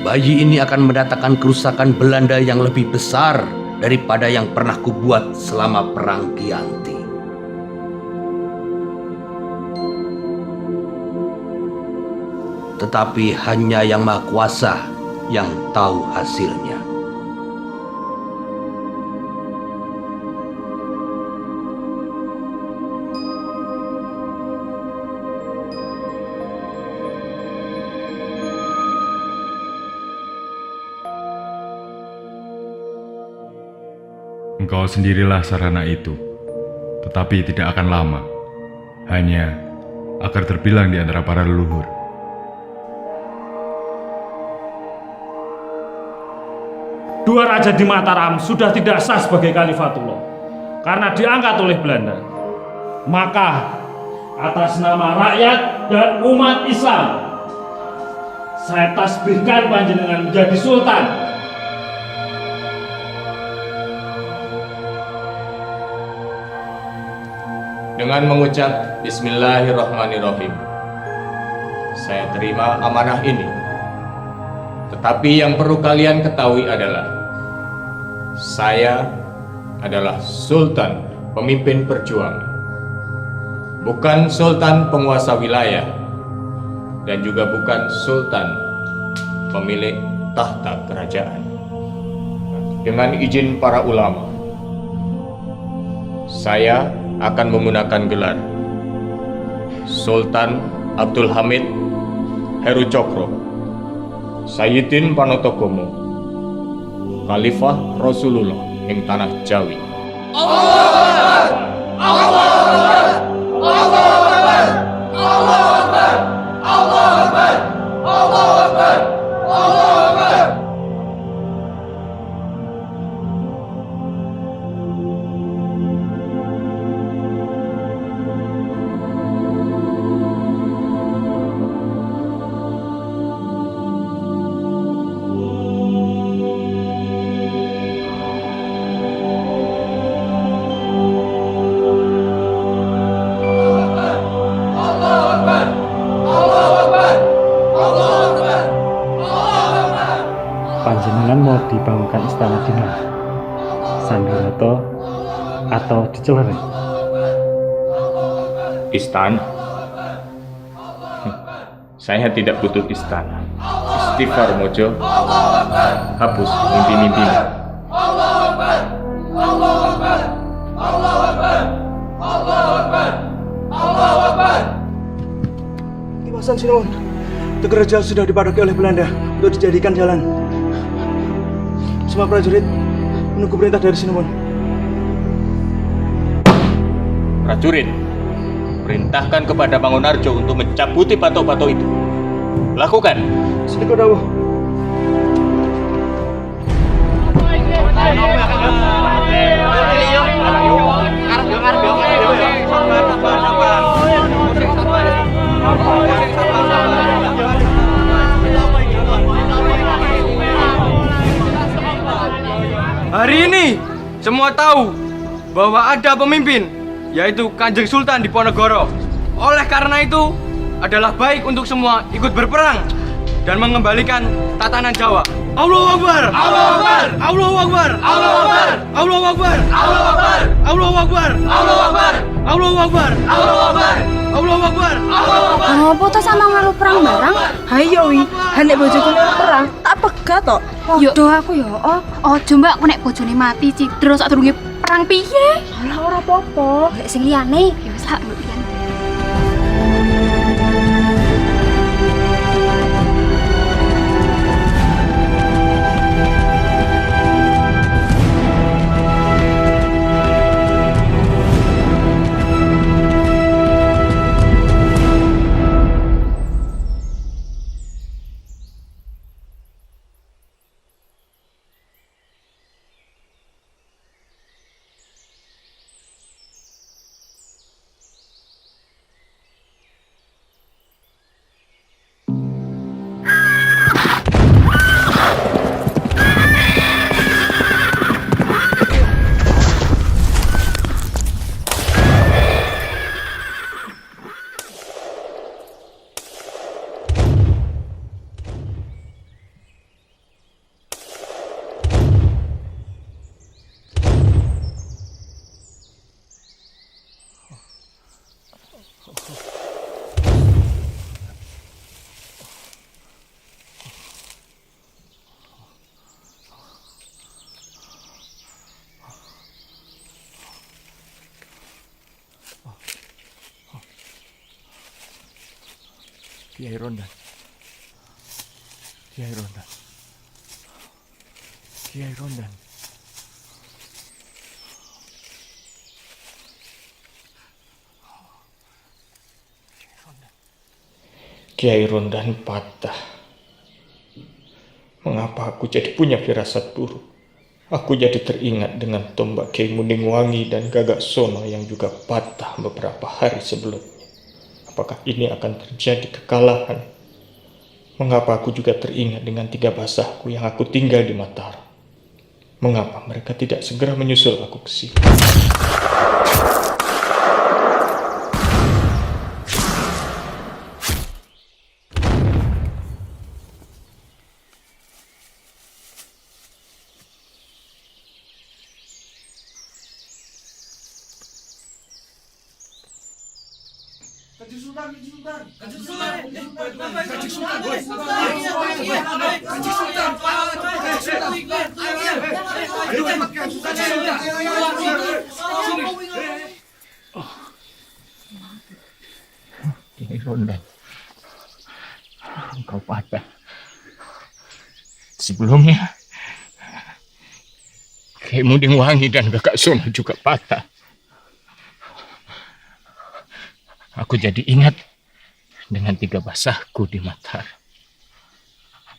bayi ini akan mendatangkan kerusakan Belanda yang lebih besar daripada yang pernah kubuat selama Perang Gianti. Tetapi hanya Yang Maha Kuasa yang tahu hasilnya. Engkau sendirilah sarana itu, tetapi tidak akan lama, hanya agar terbilang di antara para leluhur. Dua raja di Mataram sudah tidak sah sebagai Khalifatullah karena diangkat oleh Belanda. Maka atas nama rakyat dan umat Islam, saya tasbihkan panjenengan menjadi sultan. Dengan mengucap Bismillahirrahmanirrahim, saya terima amanah ini. Tetapi yang perlu kalian ketahui adalah, saya adalah Sultan pemimpin perjuangan, bukan Sultan penguasa wilayah, dan juga bukan Sultan pemilik tahta kerajaan. Dengan izin para ulama, saya akan menggunakan gelar Sultan Abdul Hamid Heru Cokro Sayyidin Panotogomo, Khalifah Rasulullah ing tanah Jawi. Panjenengan mau dibangunkan istana di mana? Sambiroto atau di Celere? Istana? Saya tidak butuh istana. Istighfar Mojo, hapus mimpi-mimpimu. Kimasan Sinuwun, Tegarrejo sudah dipadati oleh Belanda untuk dijadikan jalan. Semua prajurit menunggu perintah dari Sinuwun. Prajurit, perintahkan kepada Mangunarjo untuk mencabuti patok-patok itu. Lakukan. Sedikit dawuh. Hari ini semua tahu bahwa ada pemimpin, yaitu Kanjeng Sultan Diponegoro. Oleh karena itu adalah baik untuk semua ikut berperang dan mengembalikan tatanan Jawa. Allahu Akbar! Allahu Akbar! Allahu Akbar! Allahu Akbar! Allahu Akbar! Allahu Akbar! Allahu Akbar! Allahu Akbar! Allahu Akbar! Allahu Akbar! Allahu Akbar! Apa to sama ngalu perang barang? Hayo wi, hanek bojoku nek perang, tak pegat tok. Yo do aku yo. Ojo mbak aku nek bojone mati cidra sadurunge perang piye? Alah ora apa-apa. Lek sing liyane ya wis tak ngerti. Kiai Rondan. Kiai Rondan. Kiai Rondan. Kiai Rondan patah. Mengapa aku jadi punya firasat buruk? Aku jadi teringat dengan tombak Kiai Mundingwangi dan Gagak Sono yang juga patah beberapa hari sebelumnya. Apakah ini akan terjadi kekalahan? Mengapa aku juga teringat dengan 3 basahku yang aku tinggal di Mataram? Mengapa mereka tidak segera menyusul aku ke sini? Kiai Rondan, engkau patah. Sebelumnya, Kiai Mundingwangi dan Gagak Sono juga patah. Aku jadi ingat dengan 3 basahku di Mataram.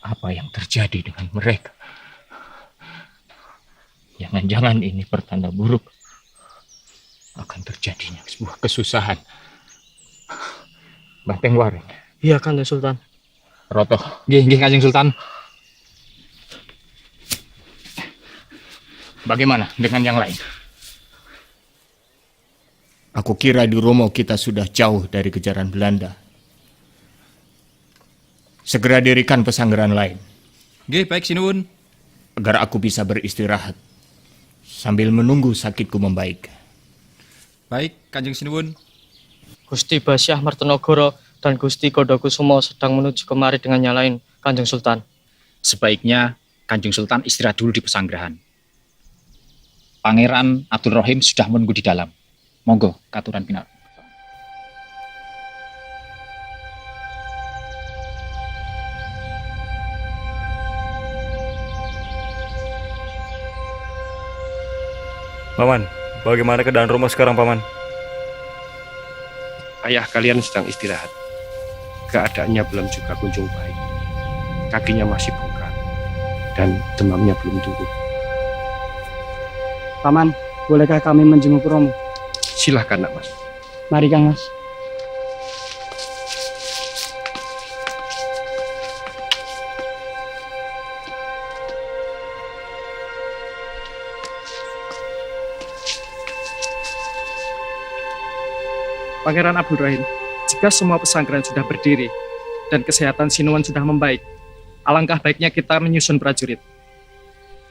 Apa yang terjadi dengan mereka? Jangan-jangan ini pertanda buruk akan terjadinya sebuah kesusahan. Banteng Waring. Iya, Kanjeng Sultan. Roto. Nggih, Kanjeng Sultan. Bagaimana dengan yang lain? Aku kira di Romo kita sudah jauh dari kejaran Belanda. Segera dirikan pesanggeran lain. Nggih, baik sinuwun. Agar aku bisa beristirahat sambil menunggu sakitku membaik. Baik, Kanjeng Sinuwun. Gusti Basyah Martonogoro dan Gusti Gondokusumo sedang menuju kemari dengan nyalain Kanjeng Sultan. Sebaiknya Kanjeng Sultan istirahat dulu di pesanggerahan. Pangeran Abdul Rohim sudah menunggu di dalam. Monggo, katuran pinar. Paman, bagaimana keadaan Romo sekarang, Paman? Ayah kalian sedang istirahat. Keadaannya belum juga kunjung baik. Kakinya masih bengkak dan demamnya belum turun. Paman, bolehkah kami menjenguk Romo? Silahkan, Nak Mas. Mari, Kang Mas. Pangeran Abdul Rahim, jika semua pesanggeran sudah berdiri dan kesehatan Sinuwan sudah membaik, alangkah baiknya kita menyusun prajurit.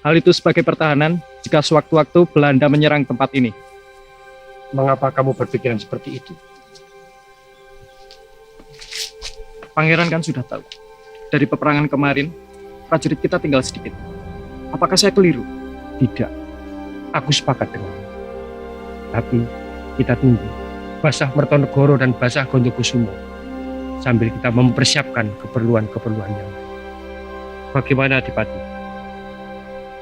Hal itu sebagai pertahanan jika sewaktu-waktu Belanda menyerang tempat ini. Mengapa kamu berpikiran seperti itu? Pangeran kan sudah tahu, dari peperangan kemarin, prajurit kita tinggal sedikit. Apakah saya keliru? Tidak. Aku sepakat denganmu. Tapi kita tunggu Basah Mertonegoro dan Basah Gondokusumo sambil kita mempersiapkan keperluan-keperluan yang lain. Bagaimana, Adipati?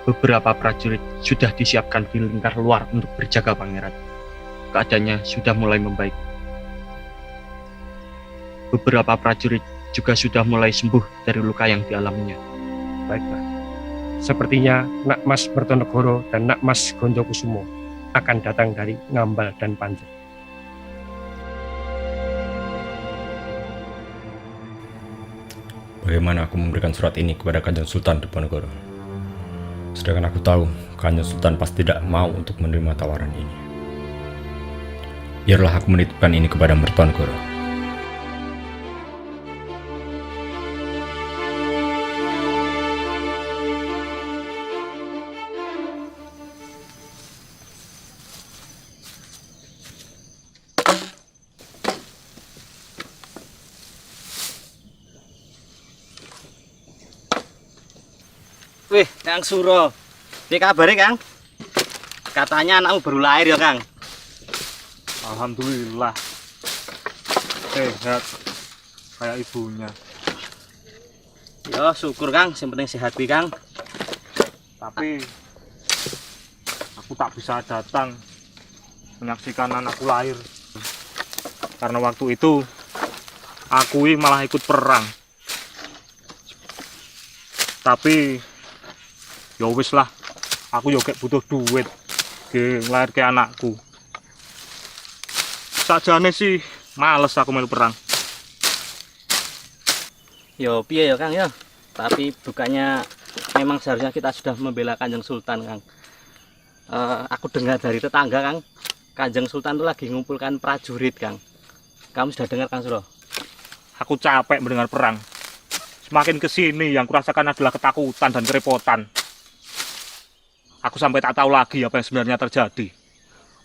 Beberapa prajurit sudah disiapkan di lingkar luar untuk berjaga, Pangeran. Keadaannya sudah mulai membaik. Beberapa prajurit juga sudah mulai sembuh dari luka yang dialaminya. Baiklah. Sepertinya Nak Mas Mertonegoro dan Nak Mas Gondokusumo akan datang dari Ngambal dan Panjen. Bagaimana aku memberikan surat ini kepada Kanjeng Sultan Diponegoro? Sedangkan aku tahu Kanjeng Sultan pasti tidak mau untuk menerima tawaran ini. Biarlah aku menitipkan ini kepada Mertonegoro. Wih, Kang Suro. Piye kabare, Kang? Katanya anakmu baru lahir ya, Kang? Alhamdulillah. Sehat. kayak ibunya. Yo syukur Kang, yang penting sehat pi Kang. Tapi aku tak bisa datang menyaksikan anakku lahir. Karena waktu itu aku malah ikut perang. Tapi ya wis lah, aku yo kayak butuh duit lahir ke anakku. Sajane sih males aku melu perang. Yo piye ya Kang ya. Tapi bukannya memang seharusnya kita sudah membela Kanjeng Sultan Kang. Aku dengar dari tetangga Kang, Kanjeng Sultan itu lagi ngumpulkan prajurit Kang. Kamu sudah dengar Kang Suro? Aku capek mendengar perang. Semakin kesini yang kurasakan adalah ketakutan dan kerepotan. Aku sampai tak tahu lagi apa yang sebenarnya terjadi.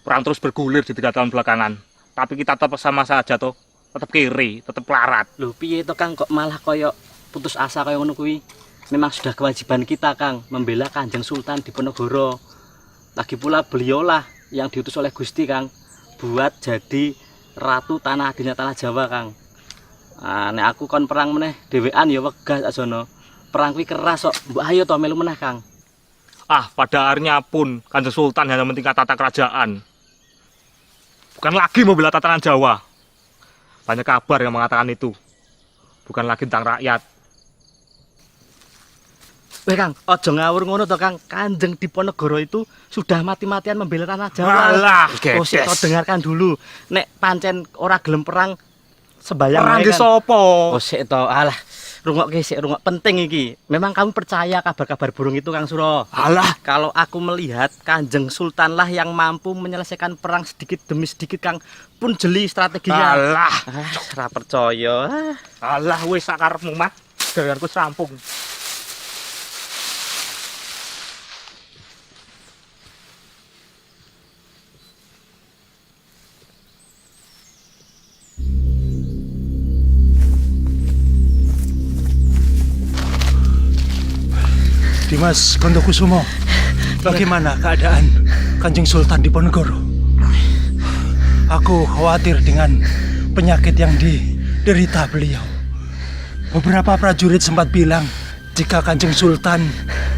Perang terus bergulir di 3 tahun belakangan. Tapi kita tetap sama saja toh, tetap kiri, tetap pelarat. Loh piye to Kang kok malah koyo putus asa koyo ngono kuwi? Memang sudah kewajiban kita Kang membela Kanjeng Sultan Diponegoro. Lagi pula beliaulah yang diutus oleh Gusti Kang buat jadi ratu tanah adilnya tanah Jawa Kang. Nek aku kon perang meneh dhewean ya wegah asono. Perang kuwi keras kok. Mbok ayo to melu meneh Kang. Pada akhirnya pun Kanjeng Sultan hanya mentingkat tata kerajaan. Bukan lagi membela tatanan Jawa. Banyak kabar yang mengatakan itu. Bukan lagi tentang rakyat. Weh Kang, ojo ngawur ngono to Kang. Kanjeng Diponegoro itu sudah mati-matian membela tanah Jawa. Alah, oh sik dengarkan dulu. Nek pancen ora gelem perang sembayang perang wae, ki sapa? Oh sik to, alah. Rungokke sik, rungok penting iki. Memang kamu percaya kabar-kabar burung itu Kang Suro? Alah, kalau aku melihat Kanjeng Sultan lah yang mampu menyelesaikan perang sedikit demi sedikit Kang. Pun jeli strateginya. Alah, ora percaya. Alah wis sakarepmu mah. Gaweanku rampung. Dimas Gondokusumo, bagaimana keadaan Kanjeng Sultan Diponegoro? Aku khawatir dengan penyakit yang diderita beliau. Beberapa prajurit sempat bilang jika Kanjeng Sultan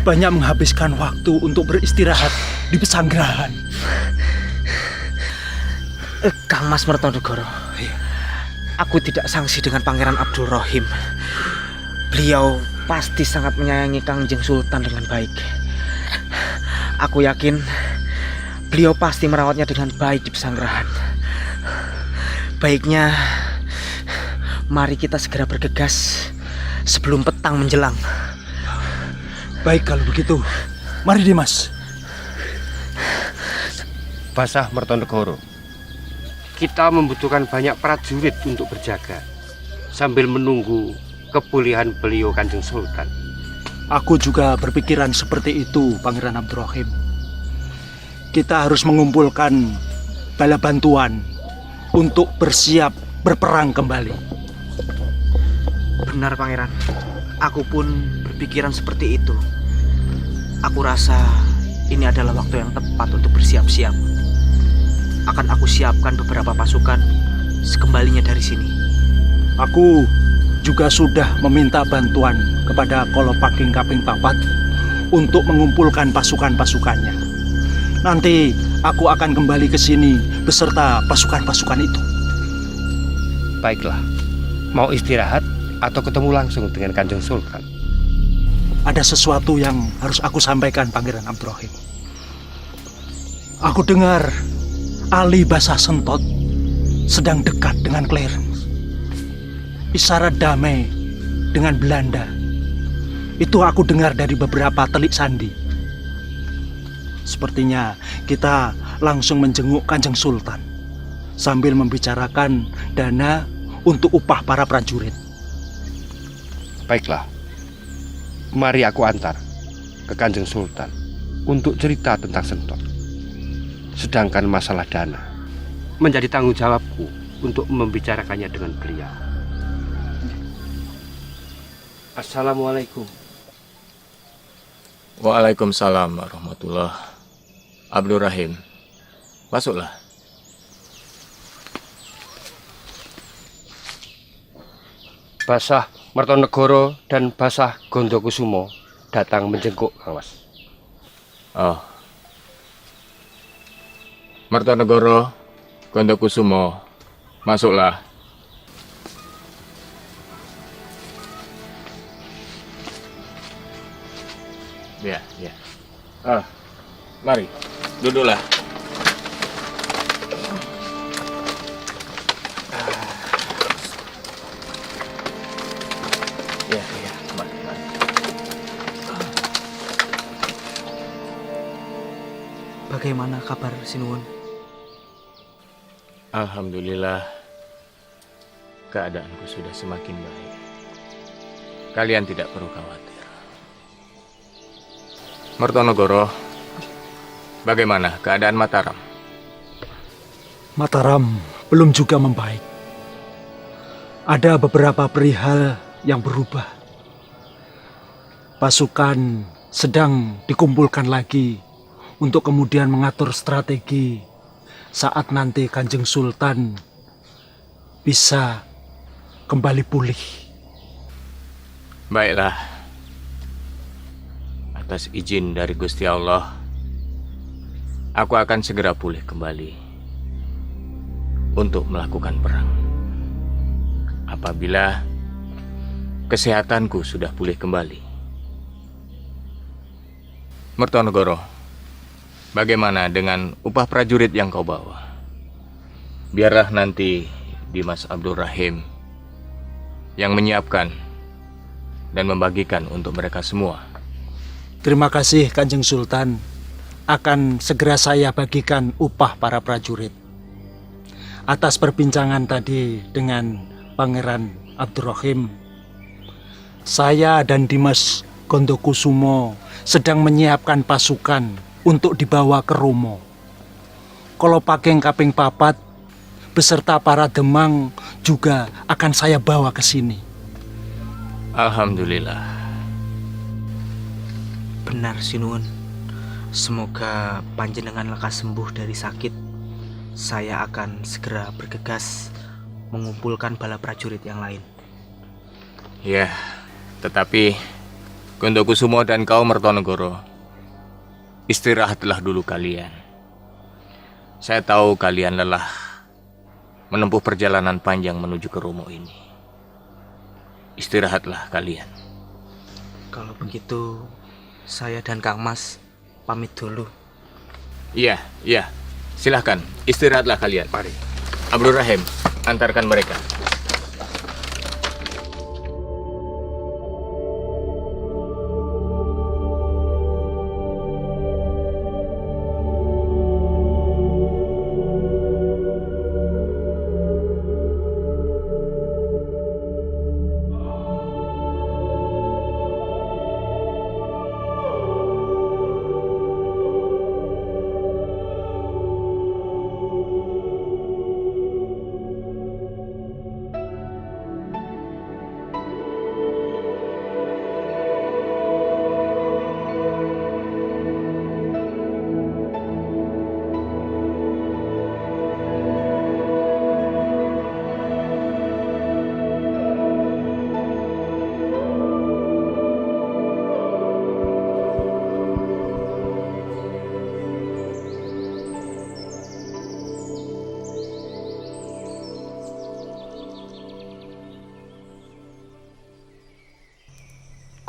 banyak menghabiskan waktu untuk beristirahat di pesanggerahan. Kang Mas Mertonegoro, aku tidak sangsi dengan Pangeran Abdul Rohim. Beliau pasti sangat menyayangi Kanjeng Sultan dengan baik. Aku yakin beliau pasti merawatnya dengan baik di pesanggerahan. Baiknya mari kita segera bergegas sebelum petang menjelang. Baik kalau begitu, mari Dimas. Basah Mertonegoro, kita membutuhkan banyak prajurit untuk berjaga sambil menunggu kepulihan beliau Kanjeng Sultan. Aku juga berpikiran seperti itu, Pangeran Abdurrahim. Kita harus mengumpulkan bala bantuan untuk bersiap berperang kembali. Benar Pangeran, aku pun berpikiran seperti itu. Aku rasa ini adalah waktu yang tepat untuk bersiap-siap. Akan aku siapkan beberapa pasukan sekembalinya dari sini. Aku juga sudah meminta bantuan kepada Kolopaking Kaping Papat untuk mengumpulkan pasukan-pasukannya. Nanti aku akan kembali ke sini beserta pasukan-pasukan itu. Baiklah, mau istirahat atau ketemu langsung dengan Kanjeng Sultan? Ada sesuatu yang harus aku sampaikan, Pangeran Abdurrahim. Aku dengar Ali Basah Sentot sedang dekat dengan Clarence. Isyarat damai dengan Belanda. Itu aku dengar dari beberapa telik sandi. Sepertinya kita langsung menjenguk Kanjeng Sultan sambil membicarakan dana untuk upah para prajurit. Baiklah, mari aku antar ke Kanjeng Sultan untuk cerita tentang Sentot. Sedangkan masalah dana menjadi tanggung jawabku untuk membicarakannya dengan beliau. Assalamualaikum. Waalaikumsalam warahmatullahi Abdurrahim. Masuklah. Basah Mertonegoro dan Basah Gondokusumo datang menjenguk, Kang Mas. Oh. Mertonegoro, Gondokusumo, masuklah. Ya, ya. Mari, duduklah. Ya, ya, mari, mari. Bagaimana kabar Sinuwun? Alhamdulillah, keadaanku sudah semakin baik. Kalian tidak perlu khawatir. Mertonegoro, bagaimana keadaan Mataram? Mataram belum juga membaik. Ada beberapa perihal yang berubah. Pasukan sedang dikumpulkan lagi untuk kemudian mengatur strategi saat nanti Kanjeng Sultan bisa kembali pulih. Baiklah. Atas izin dari Gusti Allah, aku akan segera pulih kembali untuk melakukan perang. Apabila kesehatanku sudah pulih kembali. Mertonegoro, bagaimana dengan upah prajurit yang kau bawa? Biarlah nanti Dimas Abdul Rahim yang menyiapkan dan membagikan untuk mereka semua. Terima kasih Kanjeng Sultan. Akan segera saya bagikan upah para prajurit. Atas perbincangan tadi dengan Pangeran Abdurrahim, saya dan Dimas Gondokusumo sedang menyiapkan pasukan untuk dibawa ke Romo. Kalau Pakeng Kaping Papat beserta para Demang juga akan saya bawa ke sini. Alhamdulillah. Benar Sinuwun. Semoga panjenengan lekas sembuh dari sakit. Saya akan segera bergegas mengumpulkan bala prajurit yang lain. Ya, tetapi Gondokusumo dan kau Mertonegoro, istirahatlah dulu kalian. Saya tahu kalian lelah menempuh perjalanan panjang menuju ke Romo ini. Istirahatlah kalian. Kalau begitu, saya dan Kang Mas pamit dulu. Iya, iya. Silahkan, istirahatlah kalian. Mari. Abdul Rahim, antarkan mereka.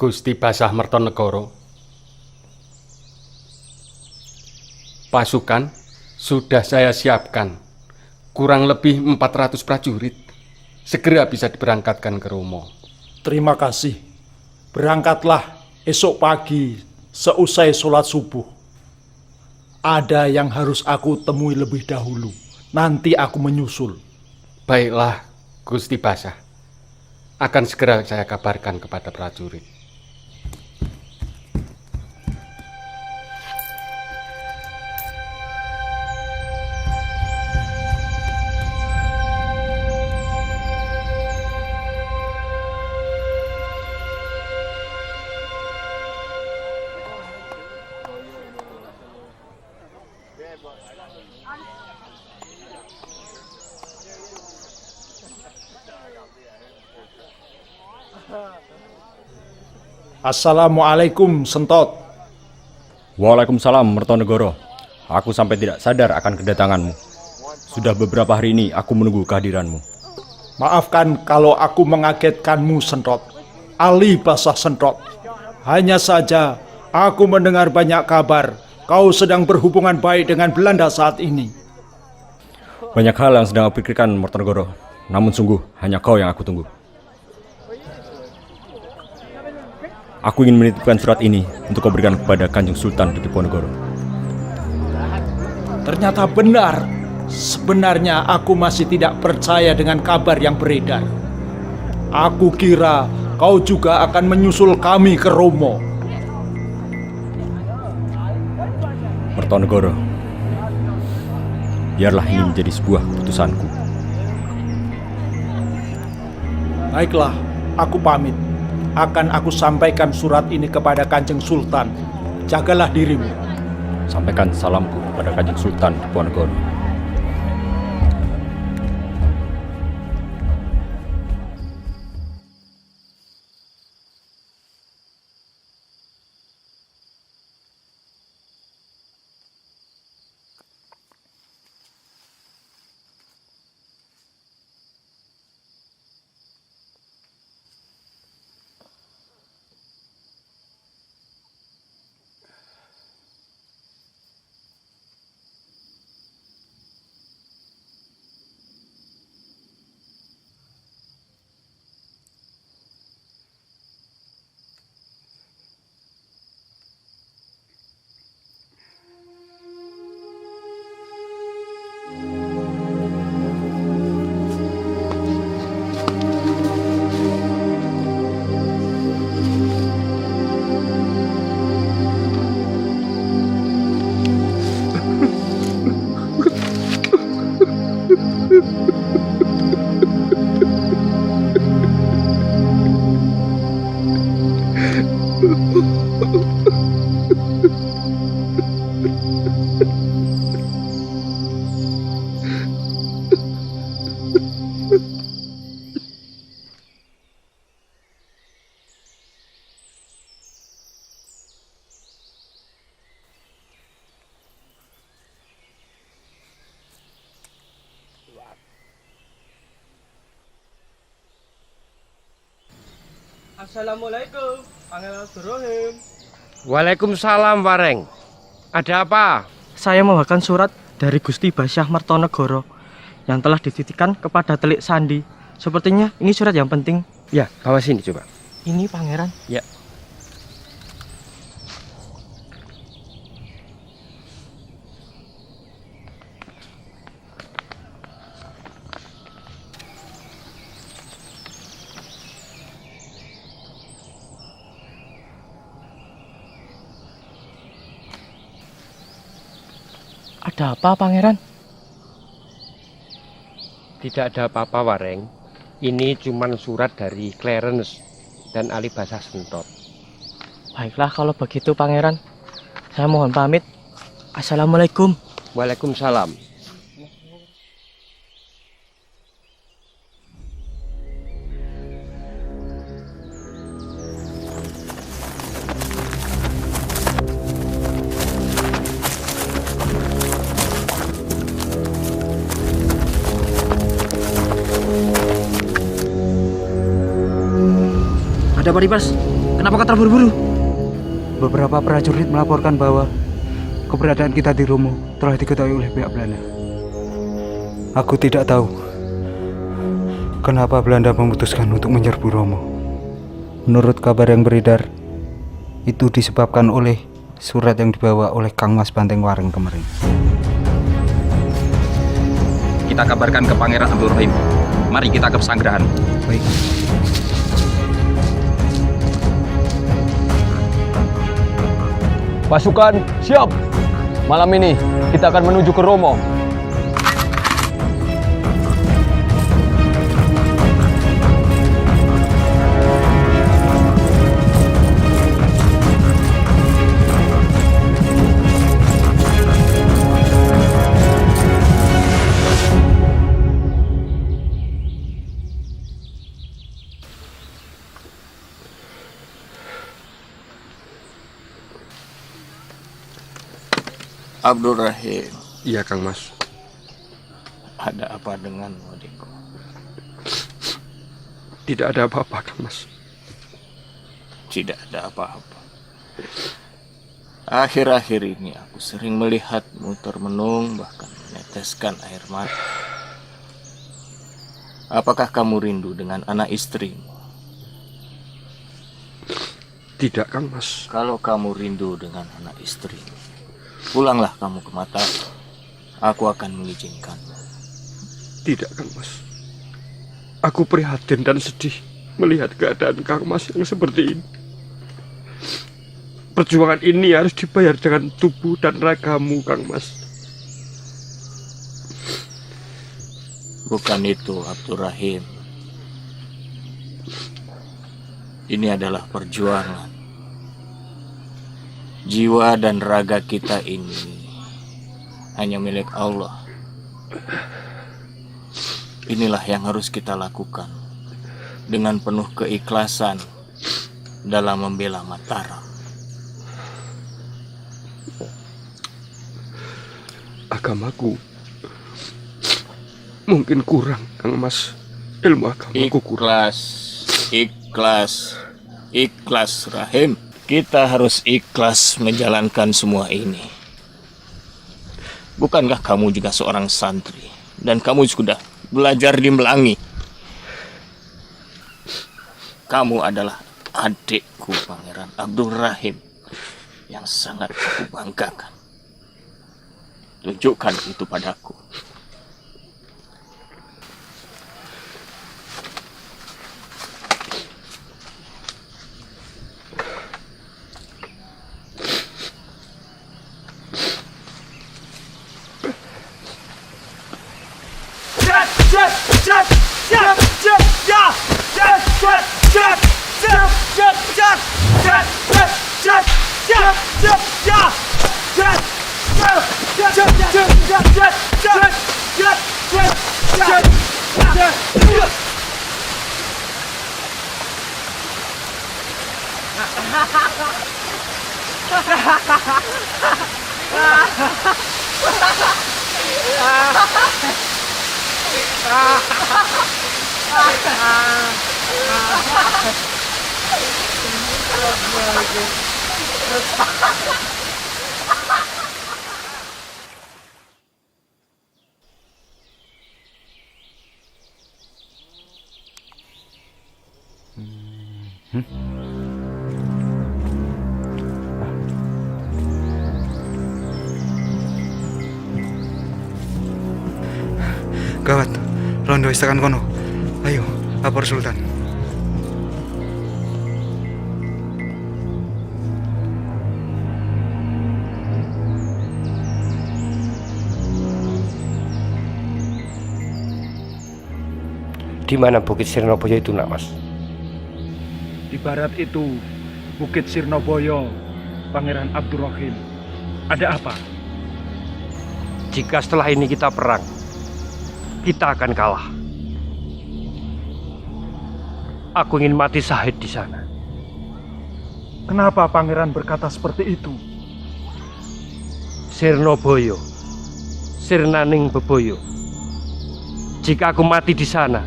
Gusti Basah Mertonegoro, pasukan sudah saya siapkan, kurang lebih 400 prajurit, segera bisa diberangkatkan ke Romo. Terima kasih. Berangkatlah esok pagi seusai sholat subuh. Ada yang harus aku temui lebih dahulu. Nanti aku menyusul. Baiklah, Gusti Basah. Akan segera saya kabarkan kepada prajurit. Assalamualaikum, Sentot. Waalaikumsalam, Mertonegoro. Aku sampai tidak sadar akan kedatanganmu. Sudah beberapa hari ini aku menunggu kehadiranmu. Maafkan kalau aku mengagetkanmu, Sentot. Ali Basah Sentot. Hanya saja aku mendengar banyak kabar kau sedang berhubungan baik dengan Belanda saat ini. Banyak hal yang sedang aku pikirkan, Mertonegoro. Namun sungguh, hanya kau yang aku tunggu. Aku ingin menitipkan surat ini untuk kau berikan kepada Kanjeng Sultan di Diponegoro. Ternyata benar. Sebenarnya aku masih tidak percaya dengan kabar yang beredar. Aku kira kau juga akan menyusul kami ke Romo. Mertonegoro, biarlah ini menjadi sebuah keputusanku. Baiklah, aku pamit. Akan aku sampaikan surat ini kepada Kanjeng Sultan. Jagalah dirimu. Sampaikan salamku kepada Kanjeng Sultan Diponegoro. Assalamualaikum, Pangeran Abdurrahim. Waalaikumsalam, Wareng. Ada apa? Saya membawakan surat dari Gusti Basyah Mertonegoro yang telah dititipkan kepada Telik Sandi. Sepertinya ini surat yang penting. Ya, bawa sini coba. Ini Pangeran. Ya. Ada apa, Pangeran? Tidak ada apa-apa, Wareng. Ini cuman surat dari Clarence dan Ali Basah Sentot. Baiklah kalau begitu, Pangeran. Saya mohon pamit. Assalamualaikum. Waalaikumsalam. Ada apa, Dimas? Kenapa kau terburu-buru? Beberapa prajurit melaporkan bahwa keberadaan kita di Romo telah diketahui oleh pihak Belanda. Aku tidak tahu kenapa Belanda memutuskan untuk menyerbu Romo. Menurut kabar yang beredar, itu disebabkan oleh surat yang dibawa oleh Kang Mas Banteng Wareng kemarin. Kita kabarkan ke Pangeran Abdurrahim. Mari kita ke pesanggrahan. Baik. Pasukan, siap! Malam ini kita akan menuju ke Romo. Abdurrahim. Iya, Kang Mas. Ada apa denganmu, adikku? Tidak ada apa-apa, Kang Mas. Tidak ada apa-apa. Akhir-akhir ini aku sering melihatmu termenung, bahkan meneteskan air mata. Apakah kamu rindu dengan anak istrimu? Tidak, Kang Mas. Kalau kamu rindu dengan anak istrimu, pulanglah kamu ke Mataram. Aku akan mengizinkanmu. Tidak, Kang Mas. Aku prihatin dan sedih melihat keadaan Kang Mas yang seperti ini. Perjuangan ini harus dibayar dengan tubuh dan ragamu, Kang Mas. Bukan itu, Abdurrahim. Ini adalah perjuangan. Jiwa dan raga kita ini hanya milik Allah. Inilah yang harus kita lakukan dengan penuh keikhlasan dalam membela Mataram. Agamaku mungkin kurang, Kang Mas. Ilmu agamaku kurang. Ikhlas, Rahim. Kita harus ikhlas menjalankan semua ini. Bukankah kamu juga seorang santri dan kamu sudah belajar di Melangi? Kamu adalah adikku, Pangeran Abdurrahim, yang sangat aku banggakan. Tunjukkan itu padaku. Gawat, rondo istakan kono. Ayo, lapor Sultan. Di mana Bukit Sirnoboyo itu, nak Mas? Di barat itu, Bukit Sirnoboyo, Pangeran Abdurrahim. Ada apa? Jika setelah ini kita perang, kita akan kalah. Aku ingin mati syahid di sana. Kenapa Pangeran berkata seperti itu? Sirnoboyo, Sirnaning Beboyo. Jika aku mati di sana,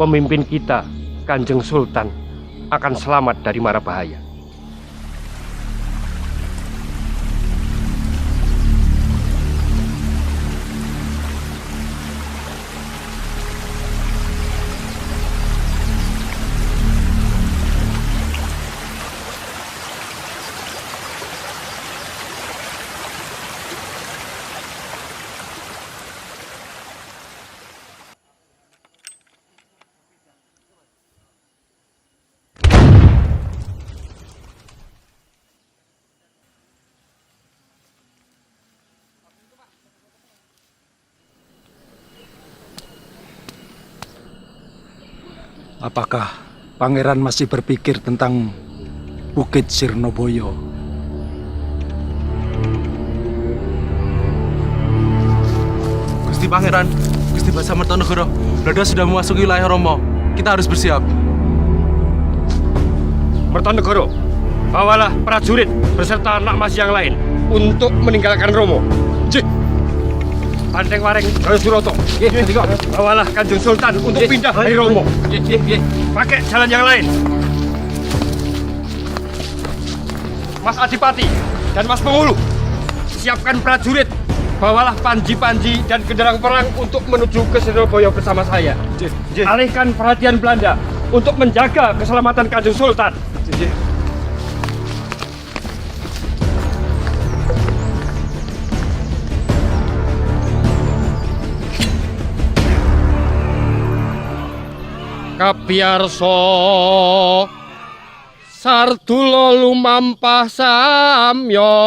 pemimpin kita, Kanjeng Sultan, akan selamat dari mara bahaya. Apakah Pangeran masih berpikir tentang Bukit Sirnoboyo? Gusti Pangeran, Gusti Basa Mertonegoro, Belanda sudah memasuki wilayah Romo. Kita harus bersiap. Mertonegoro, bawalah prajurit beserta anak mas yang lain. untuk meninggalkan Romo. Jih. Banteng Waring Jaya Suroto, bawalah Kanjeng Sultan untuk pindah dari Romo. Pakai jalan yang lain. Mas Adipati dan Mas Pengulu, siapkan prajurit. Bawalah panji-panji dan genderang perang untuk menuju ke Surabaya bersama saya. Alihkan perhatian Belanda untuk menjaga keselamatan Kanjeng Sultan. Kapiyarsa Sardula lumampah samya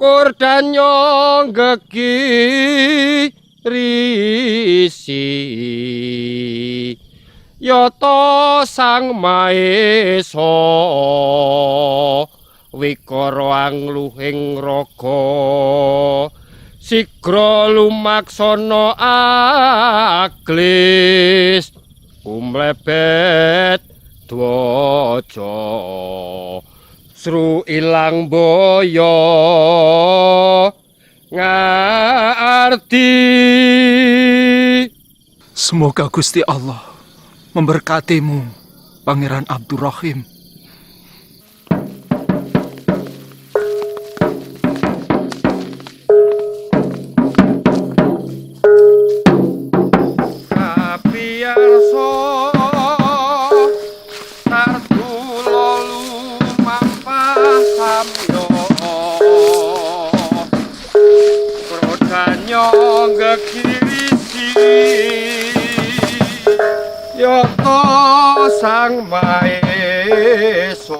Kordanya gegirisi Yata Sang Maesa Wikara angluhing raga Sigra lumaksana aglis umlebet dwaja sru ilang boyo ngarti. Semoga Gusti Allah memberkatimu, Pangeran Abdurrahim. Yata Sang Maesa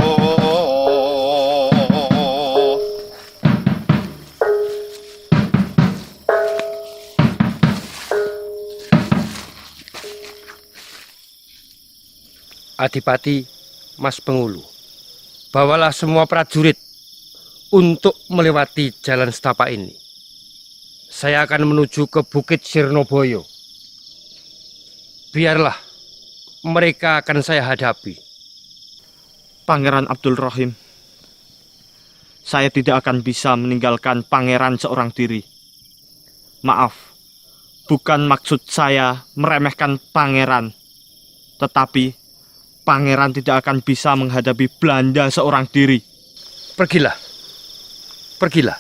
Adipati, Mas Pengulu, bawalah semua prajurit untuk melewati jalan setapak ini. Saya akan menuju ke Bukit Sirnoboyo. Biarlah mereka akan saya hadapi. Pangeran Abdul Rahim, saya tidak akan bisa meninggalkan pangeran seorang diri. Maaf, bukan maksud saya meremehkan pangeran, tetapi pangeran tidak akan bisa menghadapi Belanda seorang diri. Pergilah, pergilah.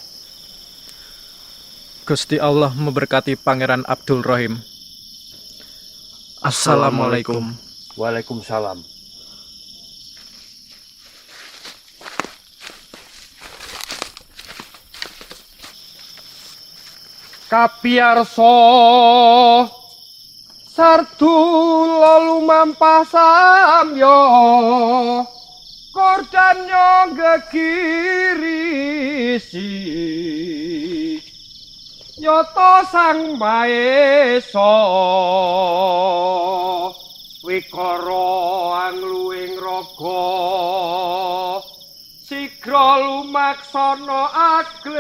Gusti Allah memberkati Pangeran Abdul Rahim. Assalamualaikum. Waalaikumsalam. Kapiyarsa Sardula lumampah samya Kordanya gegirisi Yata Sang Maesa Wikara angluhing raga Sigra lumaksana aglis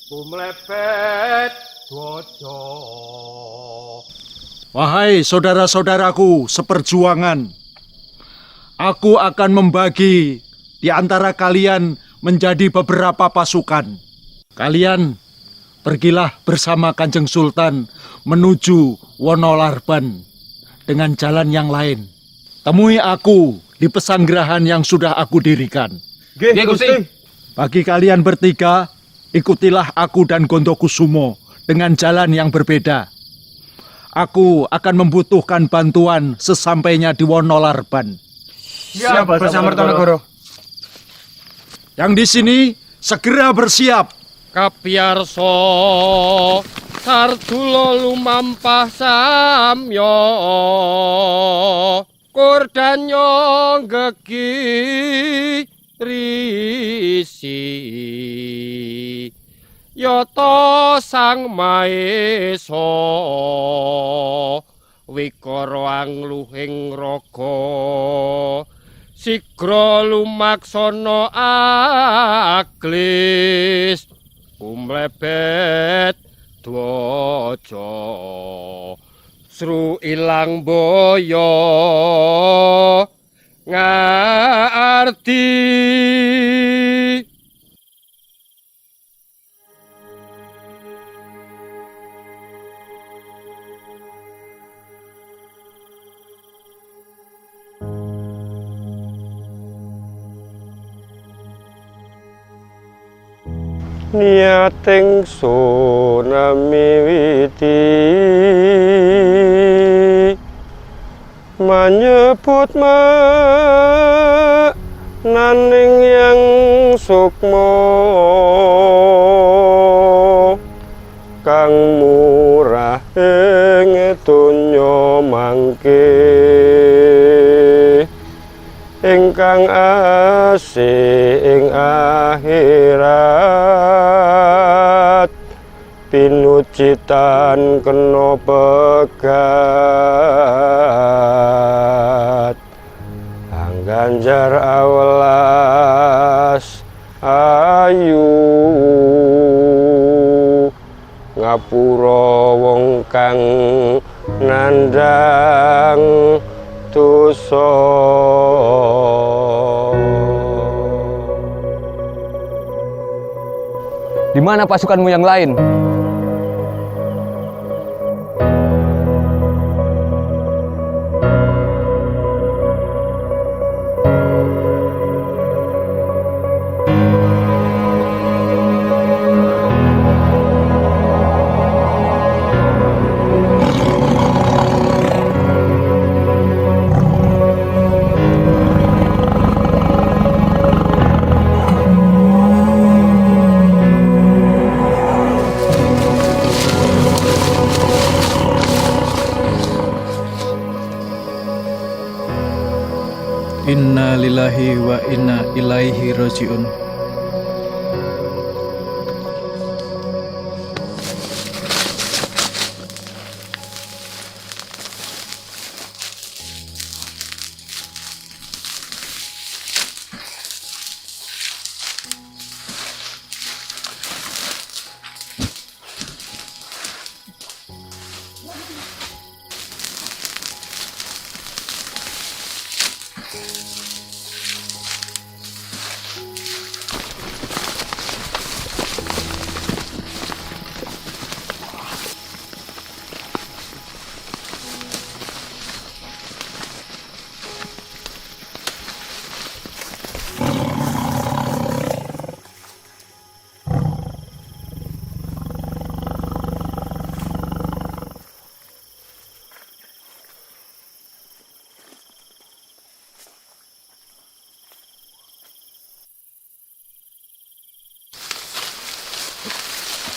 umlebet dwaja. Wahai saudara-saudaraku seperjuangan, aku akan membagi di antara kalian menjadi beberapa pasukan. Kalian pergilah bersama Kanjeng Sultan menuju Wonolarban dengan jalan yang lain. Temui aku di pesanggerahan yang sudah aku dirikan. Nggih, Gusti. Bagi kalian bertiga, ikutilah aku dan Gondokusumo dengan jalan yang berbeda. Aku akan membutuhkan bantuan sesampainya di Wonolarban. Siap, bersama Mertonegoro. Yang di sini segera bersiap. Kapiyarsa Sardula lumampah samya Kordanya gegirisi Yata Sang Maesa Wikara angluhing raga Sigra lumaksana aglis umlebet dwaja sru ilang boyo ngarti. arti. Niat ingsun miwiti menyebut naning yang sukmo kang murah ing donya mangke ingkang asih ing akhirat pinucitan kena pegat angganjar awelas ayu ngapura wong kang nandang dosa. Di mana pasukanmu yang lain? Inna lillahi wa inna ilaihi rajiun.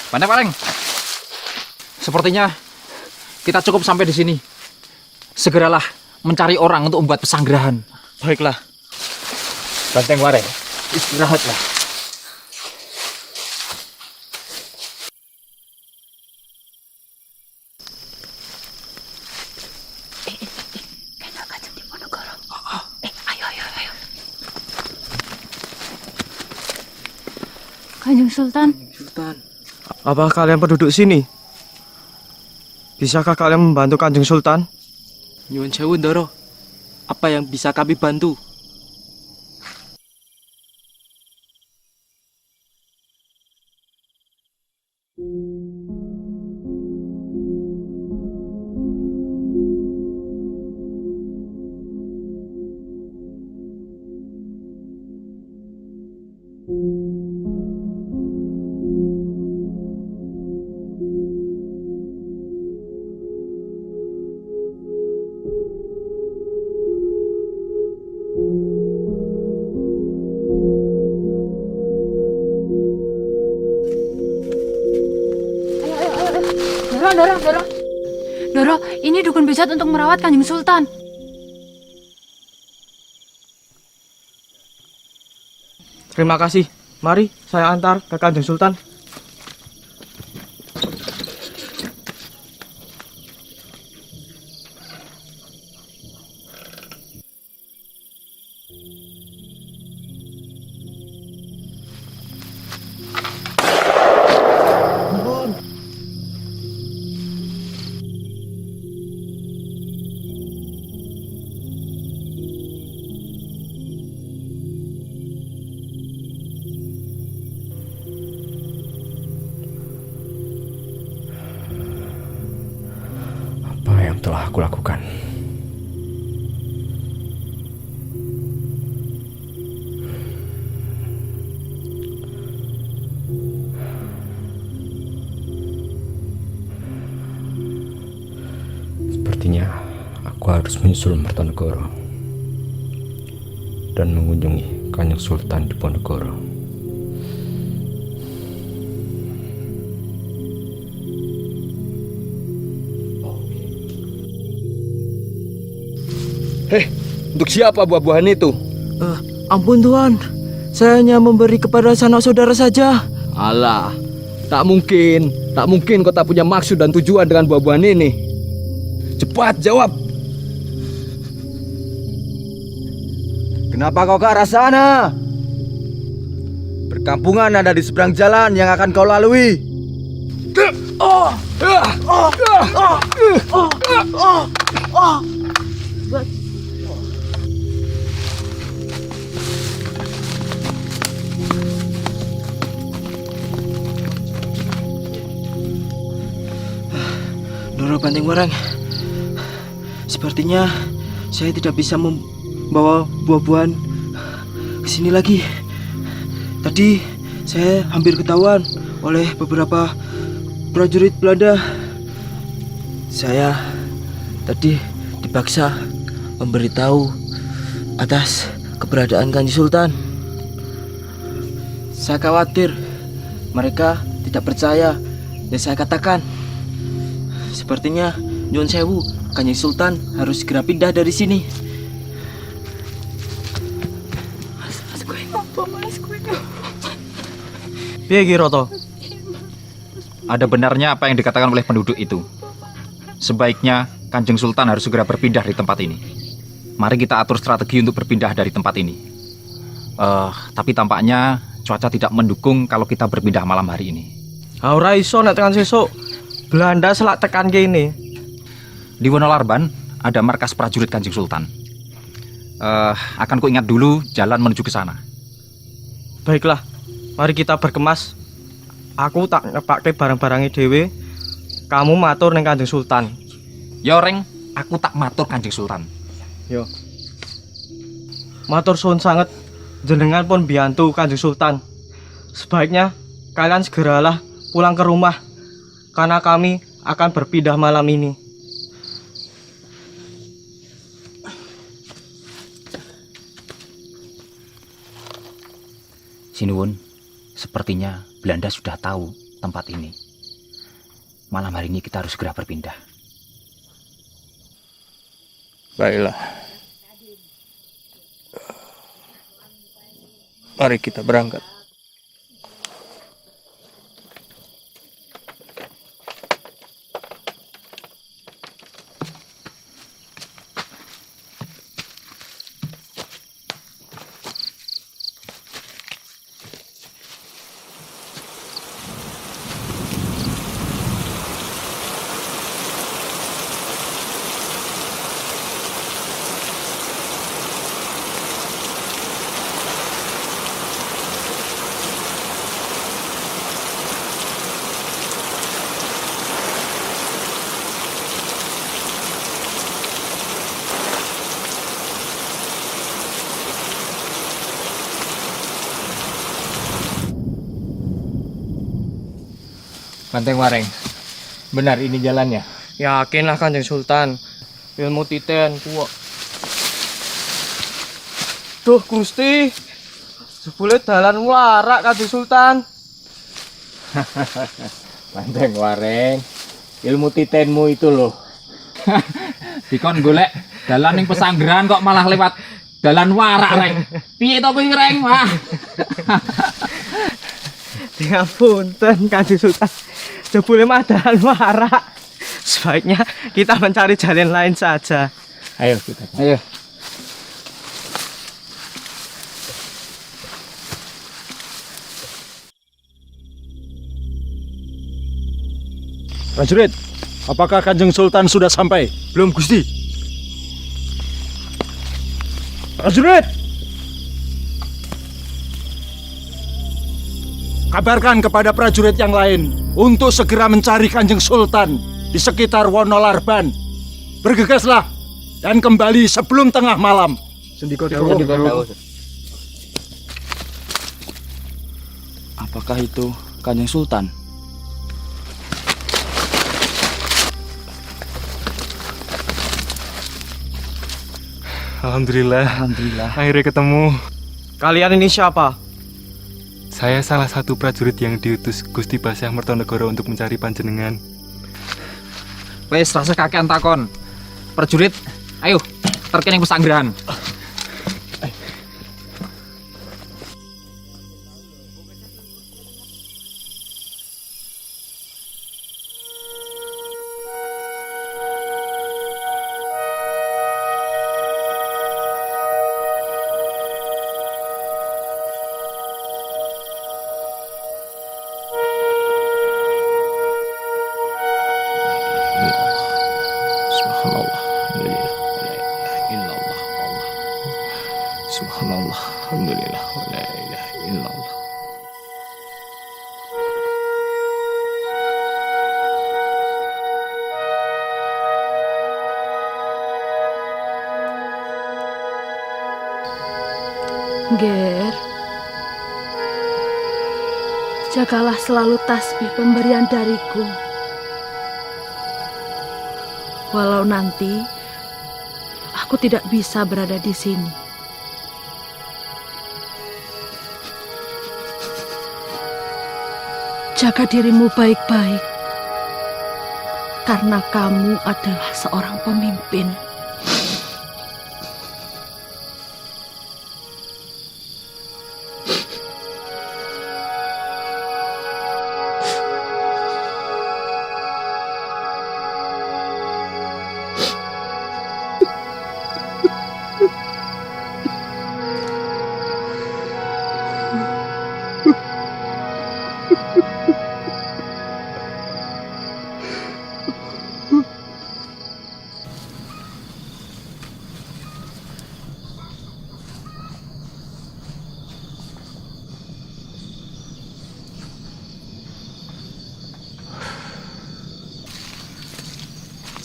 Pandai Pareng. Sepertinya kita cukup sampai di sini. Segeralah mencari orang untuk membuat pesanggrahan. Baiklah. Banteng Wareng, istirahatlah. Kanjeng Sultan. Apa kalian penduduk sini? Bisakah kalian membantu Kanjeng Sultan? Nyuwun sewu, Ndoro. Apa yang bisa kami bantu? Doro, ini dukun bejat untuk merawat Kanjeng Sultan. Terima kasih. Mari saya antar ke Kanjeng Sultan. yang telah aku lakukan. Sepertinya aku harus menyusul Mertonegoro dan mengunjungi Kanjeng Sultan Diponegoro. Untuk siapa buah-buahan itu? Ampun Tuan, saya hanya memberi kepada sanak saudara saja. Alah, tak mungkin kau tak punya maksud dan tujuan dengan buah-buahan ini. Cepat jawab. Kenapa kau ke arah sana? Perkampungan ada di seberang jalan yang akan kau lalui. Doro Banteng Warang, sepertinya saya tidak bisa membawa buah-buahan ke sini lagi. Tadi saya hampir ketahuan oleh beberapa prajurit Belanda. Saya tadi dipaksa memberitahu atas keberadaan Kanjeng Sultan. Saya khawatir mereka tidak percaya dan saya katakan, sepertinya Nyun Sewu, Kanjeng Sultan harus segera pindah dari sini. Piye Ki Roto? Ada benarnya apa yang dikatakan oleh penduduk itu. Sebaiknya Kanjeng Sultan harus segera berpindah dari tempat ini. Mari kita atur strategi untuk berpindah dari tempat ini. Tapi tampaknya cuaca tidak mendukung kalau kita berpindah malam hari ini. Ora iso nek tekan sesuk. Belanda selak tekan kene. Di Wonolarban ada markas prajurit Kanjeng Sultan. Akan ku ingat dulu jalan menuju ke sana. Baiklah, mari kita berkemas. Aku tak ngepakke barang-barangnya dewe. Kamu matur ning Kanjeng Sultan. Yo Reng, aku tak matur Kanjeng Sultan. Yo. Matur suwun sanget, jenengan pun biantu Kanjeng Sultan. Sebaiknya kalian segeralah pulang ke rumah, karena kami akan berpindah malam ini. Sinuwun, sepertinya Belanda sudah tahu tempat ini. Malam hari ini kita harus segera berpindah. Baiklah. Mari kita berangkat. Banteng Wareng, benar ini jalannya? Yakinlah Kanjeng Sultan, ilmu titen kuat. Duh Gusti, jebule dalan warak Kanjeng Sultan. Banteng Wareng, ilmu titenmu itu loh. Dikon golek dalan ning pesanggrahan kok malah lewat dalan warak Reng. Piye to kuwi Reng? Wah. Ngapunten Kanjeng Sultan. Jebule mah dalan warak. Sebaiknya kita mencari jalan lain saja. Ayo kita. Ayo. Prajurit, apakah Kanjeng Sultan sudah sampai? Belum, Gusti. Prajurit! Kabarkan kepada prajurit yang lain untuk segera mencari Kanjeng Sultan di sekitar Wonolarban. bergegaslah dan kembali sebelum tengah malam. Sendiko Apakah itu Kanjeng Sultan? Alhamdulillah. Akhirnya ketemu. Kalian ini siapa? Saya salah satu prajurit yang diutus Gusti Basah Mertonegoro untuk mencari panjenengan. Wes rasa kakean takon. Prajurit, ayo terkene pesanggrahan. Subhanallah, alhamdulillah, wa la ilaha illallah. Ger, jagalah selalu tasbih pemberian dariku. Walau nanti aku tidak bisa berada di sini. Jaga dirimu baik-baik, karena kamu adalah seorang pemimpin.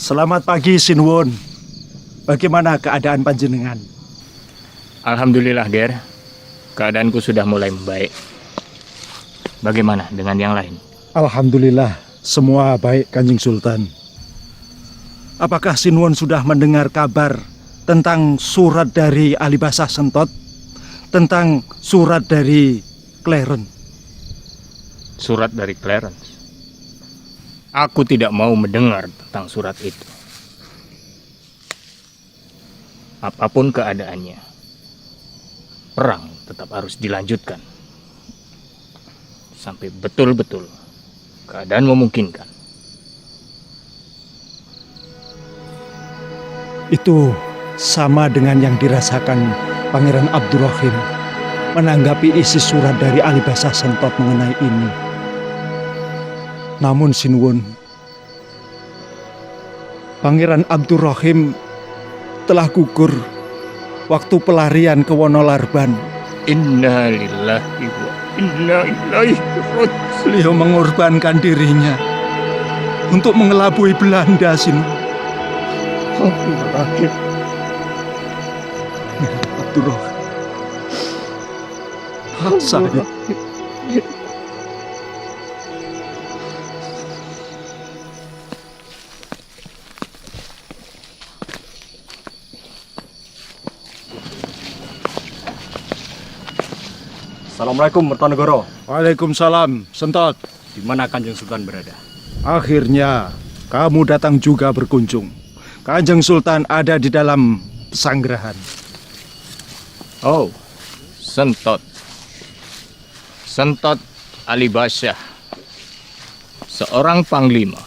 Selamat pagi, Sinwon. Bagaimana keadaan panjenengan? Alhamdulillah, Ger. Keadaanku sudah mulai membaik. Bagaimana dengan yang lain? Alhamdulillah, semua baik, Kanjeng Sultan. Apakah Sinwon sudah mendengar kabar tentang surat dari Alibasah Sentot? Tentang surat dari Clarence? Surat dari Clarence? Aku tidak mau mendengar tentang surat itu. Apapun keadaannya, perang tetap harus dilanjutkan. Sampai betul-betul keadaan memungkinkan. Itu sama dengan yang dirasakan Pangeran Abdurrahim menanggapi isi surat dari Alibasah Sentot mengenai ini. Namun Sinwon, Pangeran Abdurrahim telah gugur waktu pelarian ke Wonolarban. Inna lillahi wa inna ilaihi raji'un. Beliau mengorbankan dirinya untuk mengelabui Belanda, Sinwon. Abdurrahim. Abdurrahim. Hak saya. Assalamualaikum Mertonegoro. Waalaikumsalam, Sentot. Di mana Kanjeng Sultan berada? Akhirnya kamu datang juga berkunjung. Kanjeng Sultan ada di dalam pesanggrahan. Oh, Sentot. Sentot Alibasah. Seorang panglima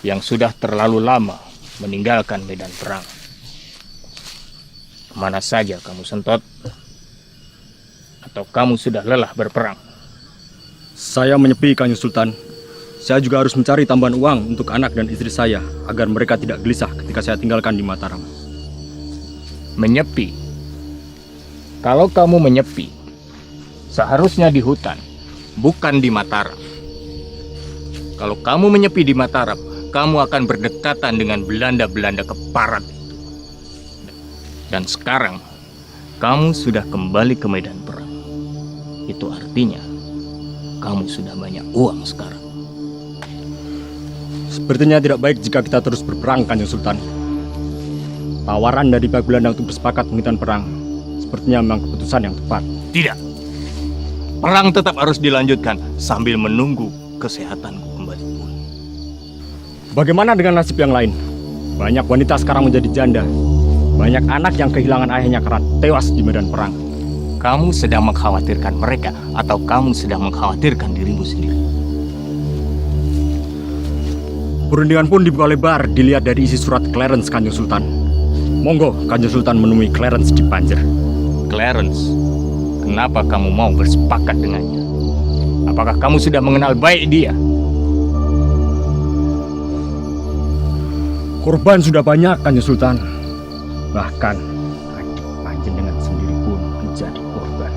yang sudah terlalu lama meninggalkan medan perang. Kemana saja kamu, Sentot? Atau kamu sudah lelah berperang? Saya menyepi, Kanjeng Sultan. Saya juga harus mencari tambahan uang untuk anak dan istri saya agar mereka tidak gelisah ketika saya tinggalkan di Mataram. Menyepi? Kalau kamu menyepi, seharusnya di hutan, bukan di Mataram. Kalau kamu menyepi di Mataram, kamu akan berdekatan dengan Belanda-Belanda keparat. Dan sekarang, kamu sudah kembali ke medan perang. Itu artinya, kamu sudah banyak uang sekarang. Sepertinya tidak baik jika kita terus berperang, Kanjeng Sultan. Tawaran dari pihak Belanda untuk bersepakat menghentikan perang sepertinya memang keputusan yang tepat. Tidak. Perang tetap harus dilanjutkan sambil menunggu kesehatanku kembali pulih. Bagaimana dengan nasib yang lain? Banyak wanita sekarang menjadi janda. Banyak anak yang kehilangan ayahnya karena tewas di medan perang. Kamu sedang mengkhawatirkan mereka atau kamu sedang mengkhawatirkan dirimu sendiri? Perundingan pun dibuka lebar dilihat dari isi surat Clarence, Kanjeng Sultan. Monggo Kanjeng Sultan menemui Clarence di Panjer. Clarence, kenapa kamu mau bersepakat dengannya? Apakah kamu sudah mengenal baik dia? Korban sudah banyak, Kanjeng Sultan. Bahkan adik panjenengan sendiri pun menjadi korban.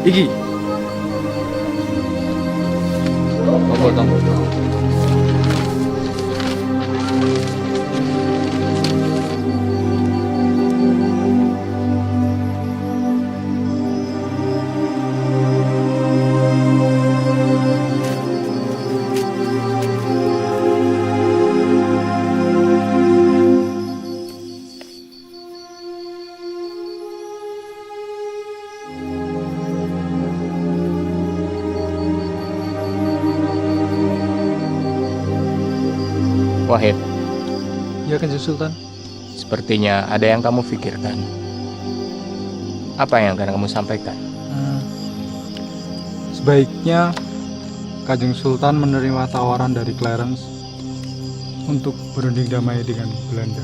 Iki. Apa kamu? Wahid. Ya, Kanjeng Sultan. Sepertinya ada yang kamu pikirkan. Apa yang akan kamu sampaikan? Sebaiknya Kanjeng Sultan menerima tawaran dari Clarence untuk berunding damai dengan Belanda.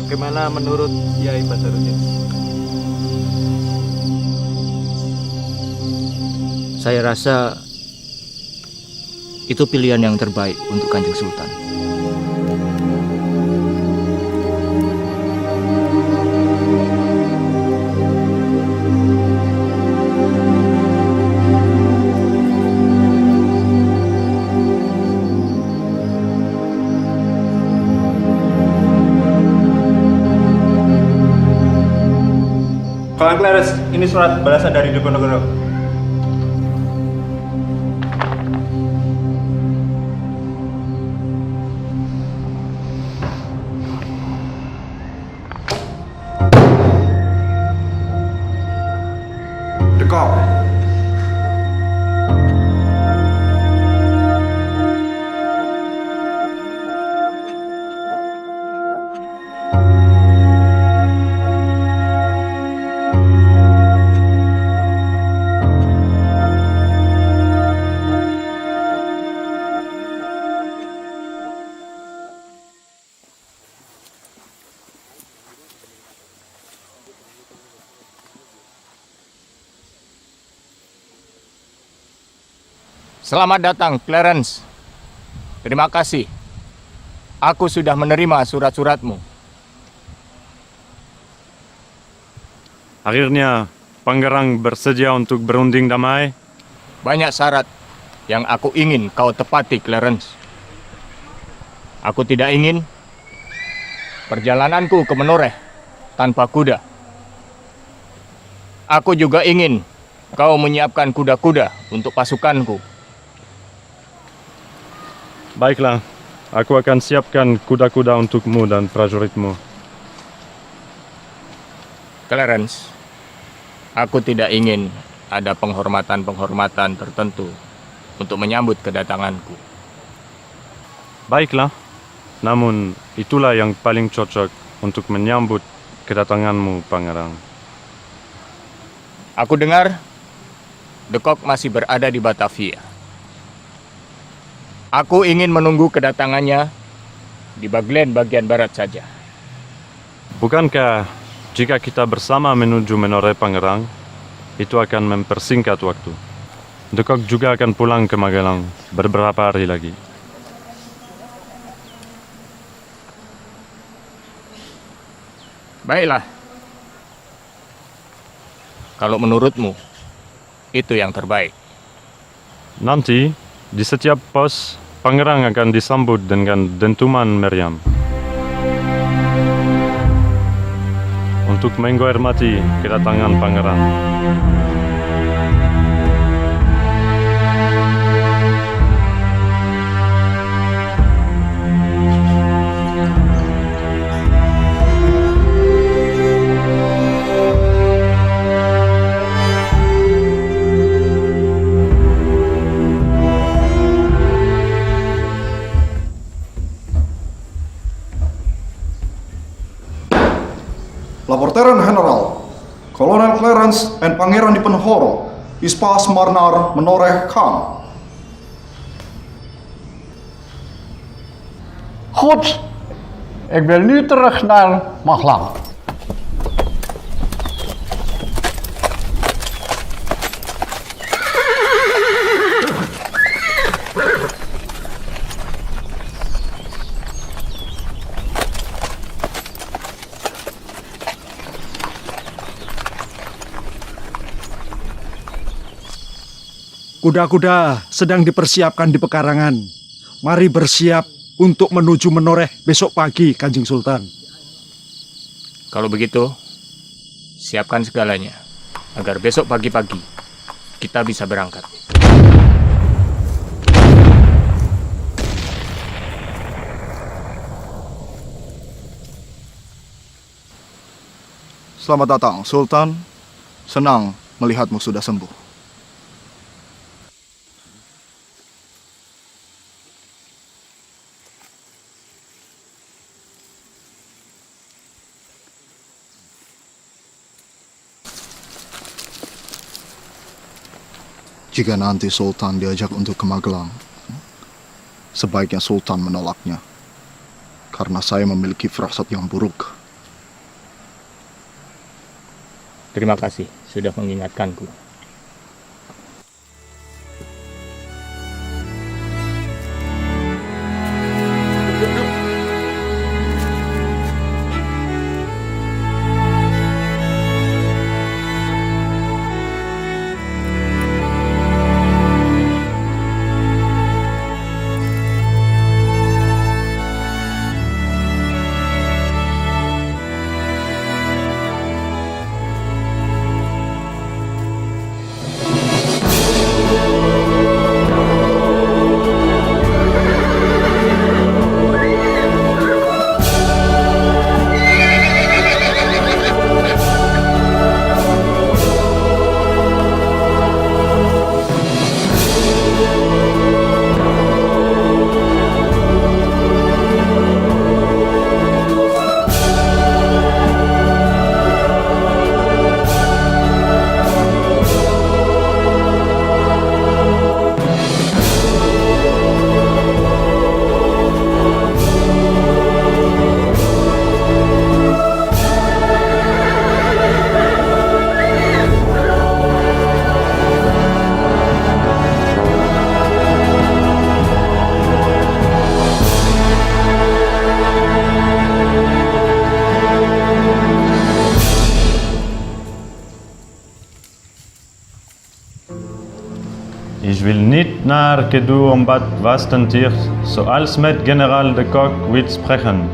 Bagaimana menurut Yai Basaruddin? Saya rasa itu pilihan yang terbaik untuk Kanjeng Sultan. Kawan Clarence, ini surat balasan dari Diponegoro. Dekop. Selamat datang, Clarence. Terima kasih. Aku sudah menerima surat-suratmu. Akhirnya, Pangerang bersedia untuk berunding damai? Banyak syarat yang aku ingin kau tepati, Clarence. Aku tidak ingin perjalananku ke Menoreh tanpa kuda. Aku juga ingin kau menyiapkan kuda-kuda untuk pasukanku. Baiklah, aku akan siapkan kuda-kuda untukmu dan prajuritmu. Clarence, Aku tidak ingin ada penghormatan-penghormatan tertentu untuk menyambut kedatanganku. Baiklah, namun itulah yang paling cocok untuk menyambut kedatanganmu, Pangeran. Aku dengar The Cock masih berada di Batavia. Aku ingin menunggu kedatangannya di Baglen bagian barat saja. Bukankah jika kita bersama menuju Menore, Pangeran, itu akan mempersingkat waktu? The Cock juga akan pulang ke Magelang beberapa hari lagi. Baiklah. Kalau menurutmu, itu yang terbaik. Nanti, di setiap pos, Pangeran akan disambut dengan dentuman meriam. Untuk menghormati kedatangan Pangeran. Laporteran General, Kolonel Clarence en Pangeran Diponegoro is pas maar naar Menore gaan. Goed, ik wil nu terug naar Magelang. Kuda-kuda sedang dipersiapkan di pekarangan. Mari bersiap untuk menuju Menoreh besok pagi, Kanjeng Sultan. Kalau begitu, siapkan segalanya agar besok pagi-pagi kita bisa berangkat. Selamat datang, Sultan. Senang melihatmu sudah sembuh. Jika nanti Sultan diajak untuk ke Magelang, sebaiknya Sultan menolaknya. Karena saya memiliki firasat yang buruk. Terima kasih sudah mengingatkanku. Ich will niet naar Kedu omdat Wastentier, zoals met generaal de Cock wil spreken.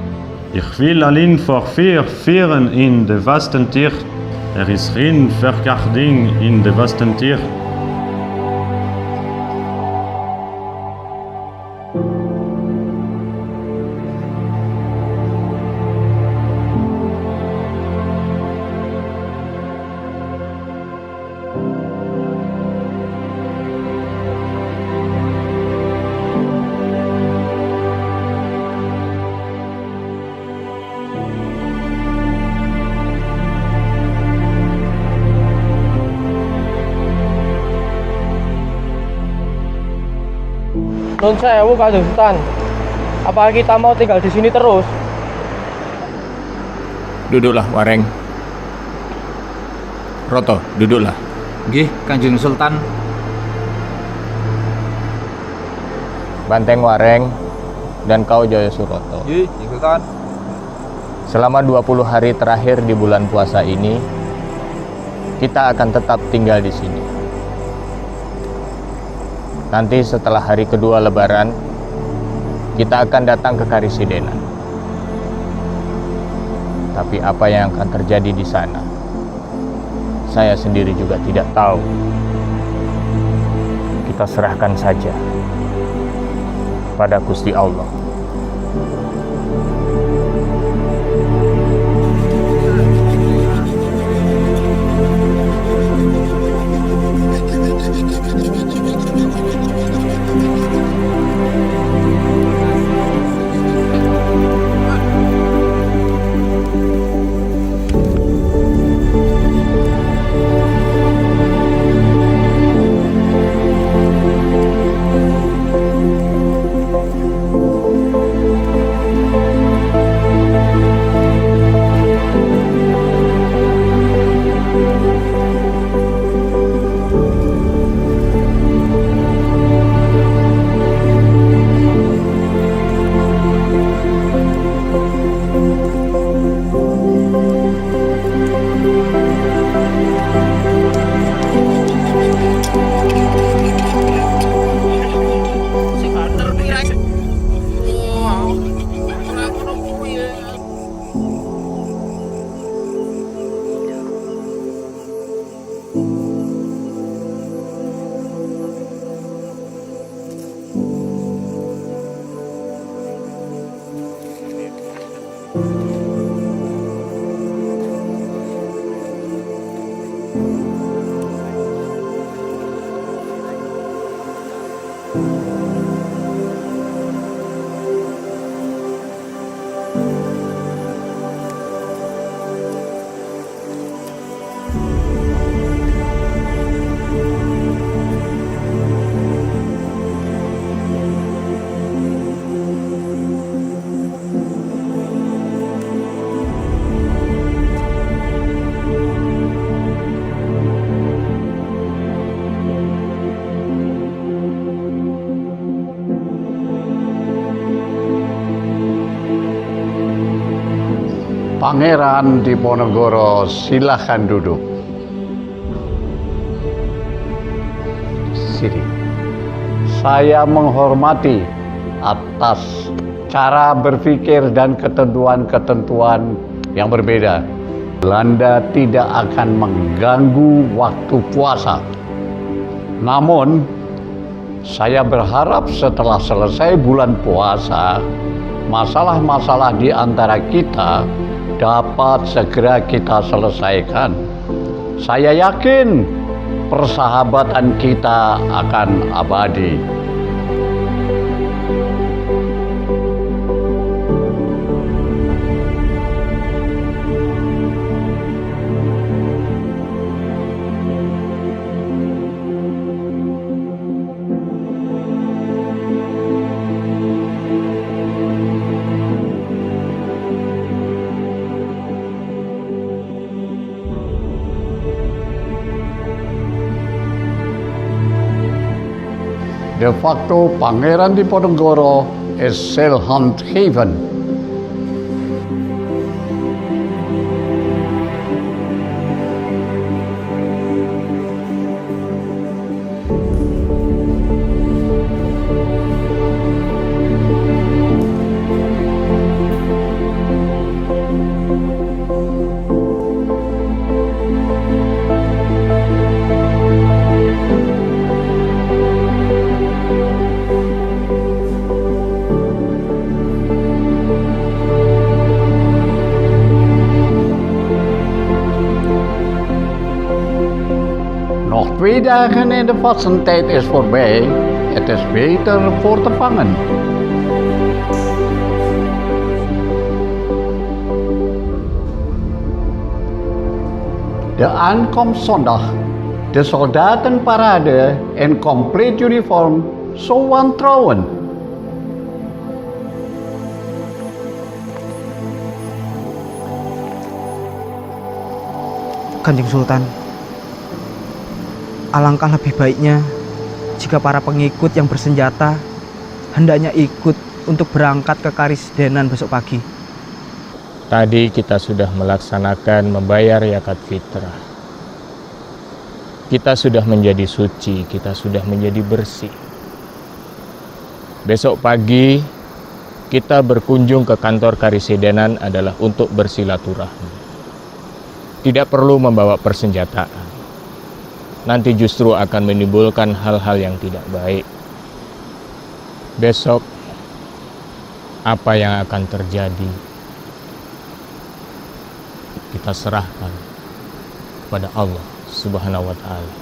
Ik wil alleen voor 4 vieren in de Wastentier. Er is geen verkarding in de Wastentier. Nun sewu Kanjeng Sultan. Apa kita mau tinggal di sini terus? Duduklah, Wareng. Roto, duduklah. Nggih, Kanjeng Sultan. Banteng Wareng dan kau Jaya Suroto. Nggih, Sultan. Selama 20 hari terakhir di bulan puasa ini, kita akan tetap tinggal di sini. Nanti setelah hari kedua Lebaran, kita akan datang ke Karisidenan. Tapi apa yang akan terjadi di sana, saya sendiri juga tidak tahu. Kita serahkan saja pada Gusti Allah. Pangeran Diponegoro, silahkan duduk. Sini. Saya menghormati atas cara berpikir dan ketentuan-ketentuan yang berbeda. Belanda tidak akan mengganggu waktu puasa. Namun, saya berharap setelah selesai bulan puasa, masalah-masalah di antara kita dapat segera kita selesaikan. Saya yakin persahabatan kita akan abadi. De facto, Pangeran Diponegoro is Selhunt Haven. Nog 2 dagen in de vastentijd is voorbij. Het is beter voor te vangen. De aankomst zondag. De soldatenparade in compleet uniform zo wantrouwen? Kanjeng Sultan, alangkah lebih baiknya jika para pengikut yang bersenjata hendaknya ikut untuk berangkat ke Karisdenan besok pagi. Tadi kita sudah melaksanakan membayar zakat fitrah. Kita sudah menjadi suci, kita sudah menjadi bersih. Besok pagi kita berkunjung ke kantor Karisdenan adalah untuk bersilaturahmi. Tidak perlu membawa persenjataan. Nanti justru akan menimbulkan hal-hal yang tidak baik. Besok apa yang akan terjadi kita serahkan pada Allah Subhanahu wa Ta'ala.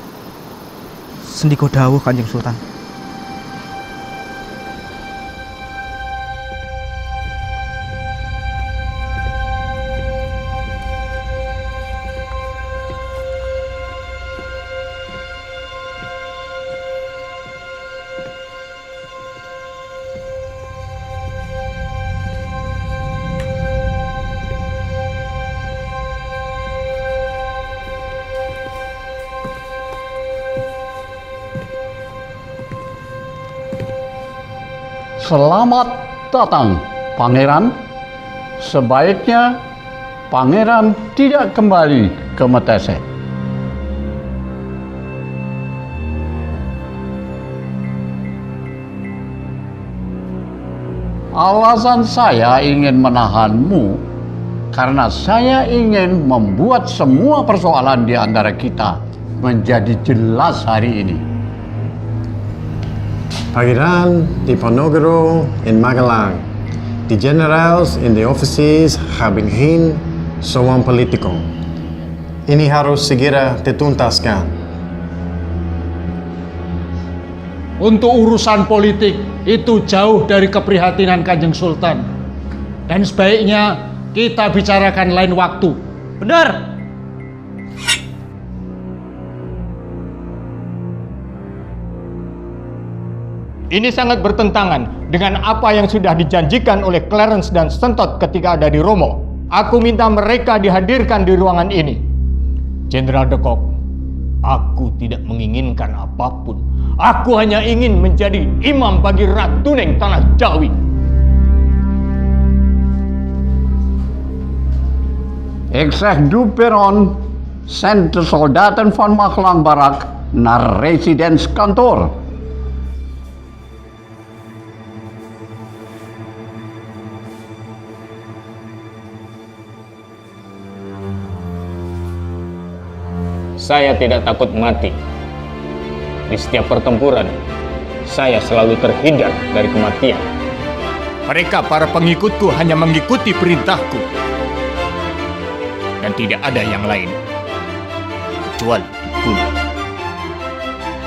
Sendiko dawuh Kanjeng Sultan. Selamat datang, Pangeran. Sebaiknya Pangeran tidak kembali ke Metese. Alasan saya ingin menahanmu karena saya ingin membuat semua persoalan di antara kita menjadi jelas hari ini. Pangeran Diponegoro in Magelang. Die generals in the offices hebben geen zo'n politico. Ini harus segera dituntaskan. Untuk urusan politik itu jauh dari keprihatinan Kanjeng Sultan. Dan sebaiknya kita bicarakan lain waktu. Benar. Ini sangat bertentangan dengan apa yang sudah dijanjikan oleh Clarence dan Sentot ketika ada di Romo. Aku minta mereka dihadirkan di ruangan ini. Jenderal de Kock, aku tidak menginginkan apapun. Aku hanya ingin menjadi imam bagi Ratu Neng Tanah Jawi. Ik zeg du Peron, zend de soldaten van Magelang Barak naar residentskantoor. Saya tidak takut mati. Di setiap pertempuran, saya selalu terhindar dari kematian. Mereka, para pengikutku, hanya mengikuti perintahku. Dan tidak ada yang lain. Kecuali bunuh.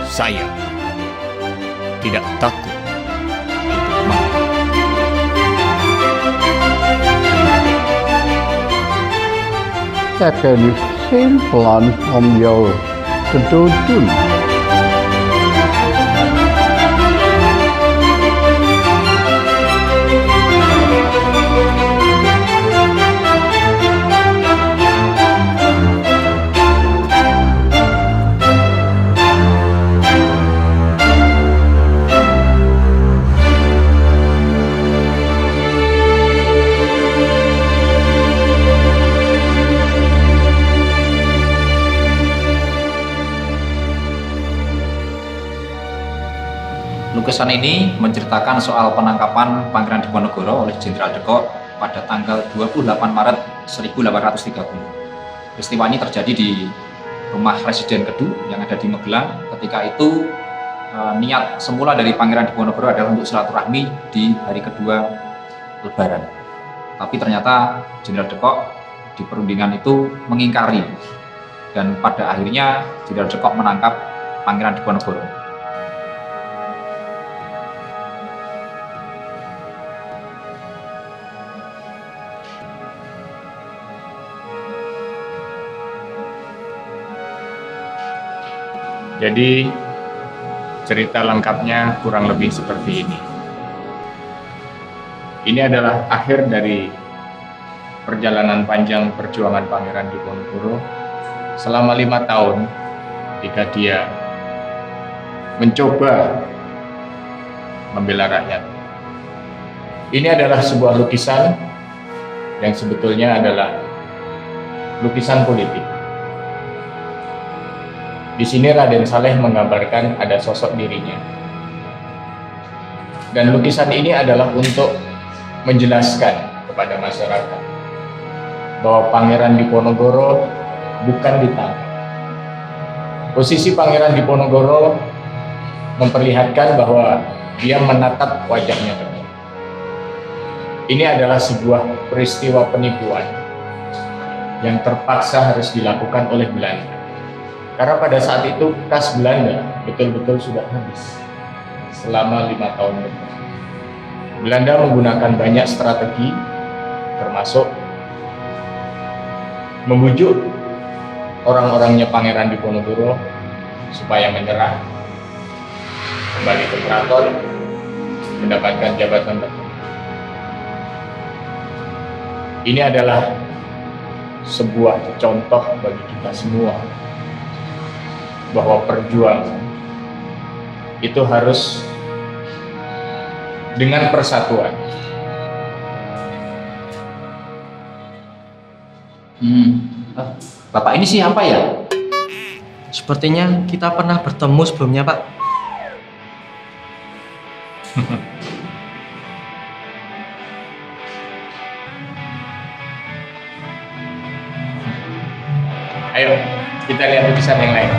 Saya tidak takut untuk mati. Heb jij nu geen plan om jou te doden? Lukisan ini menceritakan soal penangkapan Pangeran Diponegoro oleh Jenderal de Kock pada tanggal 28 Maret 1830. Peristiwa ini terjadi di rumah Residen Kedu yang ada di Magelang. Ketika itu niat semula dari Pangeran Diponegoro adalah untuk silaturahmi di hari kedua Lebaran. Tapi ternyata Jenderal de Kock di perundingan itu mengingkari, dan pada akhirnya Jenderal de Kock menangkap Pangeran Diponegoro. Jadi, Cerita lengkapnya kurang lebih seperti ini. Ini adalah akhir dari perjalanan panjang perjuangan Pangeran Diponegoro selama 5 tahun ketika dia mencoba membela rakyat. Ini adalah sebuah lukisan yang sebetulnya adalah lukisan politik. Di sini Raden Saleh menggambarkan ada sosok dirinya. Dan lukisan ini adalah untuk menjelaskan kepada masyarakat bahwa Pangeran Diponegoro bukan ditangkap. Posisi Pangeran Diponegoro memperlihatkan bahwa dia menatap wajahnya tegak. Ini adalah sebuah peristiwa penipuan yang terpaksa harus dilakukan oleh Belanda. Karena pada saat itu kas Belanda betul-betul sudah habis selama 5 tahun lebih. Belanda menggunakan banyak strategi, termasuk membujuk orang-orangnya Pangeran Diponegoro supaya menyerah, kembali ke keraton, mendapatkan jabatan tertentu. Ini adalah sebuah contoh bagi kita semua bahwa perjuangan itu harus dengan persatuan. Bapak ini siapa ya? Sepertinya kita pernah bertemu sebelumnya, Pak. Ayo, kita lihat lukisan yang lain.